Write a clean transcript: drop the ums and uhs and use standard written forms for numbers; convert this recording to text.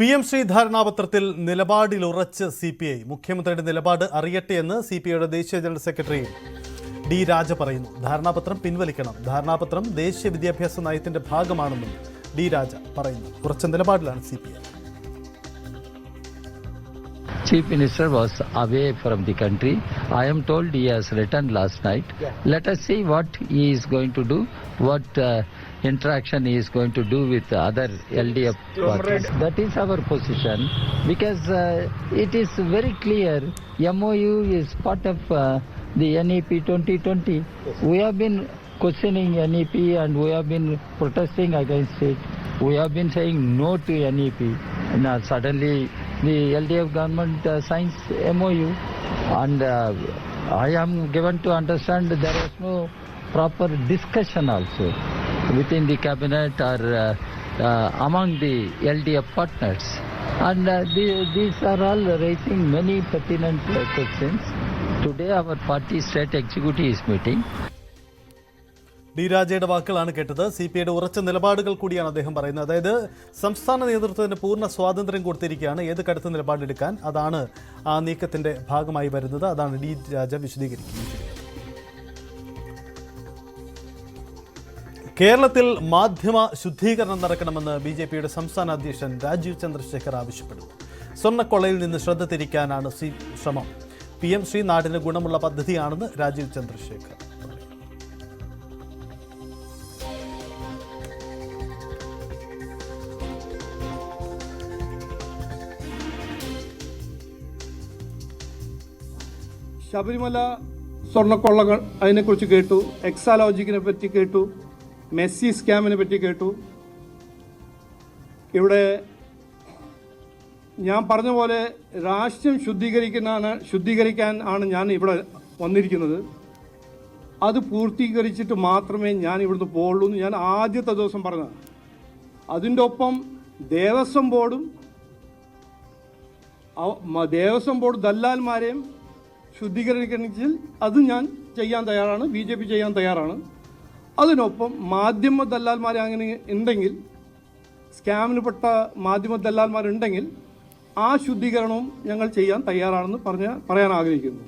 PMC ധാരണാപത്രത്തിൽ നിലപാടിലുറച്ച് CPI. മുഖ്യമന്ത്രിയുടെ നിലപാട് അറിയട്ടെയെന്ന് CPIയുടെ ദേശീയ ജനറൽ സെക്രട്ടറി ഡി രാജ പറയുന്നു. ധാരണാപത്രം പിൻവലിക്കണം. ധാരണാപത്രം ദേശീയ വിദ്യാഭ്യാസ നയത്തിന്റെ ഭാഗമാണെന്നും ഡി രാജ പറയുന്നു. ഉറച്ച നിലപാടിലാണ് CPI. Chief Minister was away from the country. I am told he has returned last night. Let us see what he is going to do, what interaction he is going to do with other LDF parties. That is our position because it is very clear MOU is part of the NEP 2020. We have been questioning NEP and we have been protesting against it. We have been saying no to NEP. Now suddenly the LDF government signs MOU and I am given to understand there was no proper discussion also within the cabinet or among the LDF partners. And these are all raising many pertinent questions. Today our party state executive is meeting. D രാജയുടെ വാക്കുകളാണ് കേട്ടത്. CPIയുടെ ഉറച്ച നിലപാടുകൾ കൂടിയാണ് അദ്ദേഹം പറയുന്നത്. അതായത് സംസ്ഥാന നേതൃത്വത്തിന് പൂർണ്ണ സ്വാതന്ത്ര്യം കൊടുത്തിരിക്കുകയാണ് ഏത് കടുത്ത നിലപാടെടുക്കാൻ. അതാണ് ആ നീക്കത്തിന്റെ ഭാഗമായി വരുന്നത്. അതാണ് ഡി രാജ വിശദീകരിക്കുന്നത്. കേരളത്തിൽ മാധ്യമ ശുദ്ധീകരണം നടക്കണമെന്ന് BJPയുടെ സംസ്ഥാന അധ്യക്ഷൻ രാജീവ് ചന്ദ്രശേഖർ ആവശ്യപ്പെടുന്നു. സ്വർണ്ണക്കൊള്ളയിൽ നിന്ന് ശ്രദ്ധ തിരിക്കാനാണ് ശ്രമം. PMC നാടിന് ഗുണമുള്ള പദ്ധതിയാണെന്ന് രാജീവ് ചന്ദ്രശേഖർ. ശബരിമല സ്വർണ്ണക്കൊള്ളകൾ അതിനെക്കുറിച്ച് കേട്ടു, എക്സാലോജിക്കിനെ പറ്റി കേട്ടു, മെസ്സി സ്കാമിനെ പറ്റി കേട്ടു. ഇവിടെ ഞാൻ പറഞ്ഞ പോലെ രാഷ്ട്രം ശുദ്ധീകരിക്കാൻ ആണ് ഞാൻ ഇവിടെ വന്നിരിക്കുന്നത്. അത് പൂർത്തീകരിച്ചിട്ട് മാത്രമേ ഞാൻ ഇവിടുന്ന് പോകുള്ളൂ എന്ന് ഞാൻ ആദ്യത്തെ ദിവസം പറഞ്ഞത്. അതിൻ്റെ ഒപ്പം ദേവസ്വം ബോർഡ് ദല്ലാൽമാരെയും ശുദ്ധീകരിക്കണമെങ്കിൽ അത് ഞാൻ ചെയ്യാൻ തയ്യാറാണ്, BJP ചെയ്യാൻ തയ്യാറാണ്. അതിനൊപ്പം മാധ്യമ ദല്ലാൽമാരെ അങ്ങനെ ഉണ്ടെങ്കിൽ, സ്കാമിന് പെട്ട മാധ്യമ ദല്ലാൽമാരുണ്ടെങ്കിൽ ആ ശുദ്ധീകരണവും ഞങ്ങൾ ചെയ്യാൻ തയ്യാറാണെന്ന് പറയാൻ ആഗ്രഹിക്കുന്നു.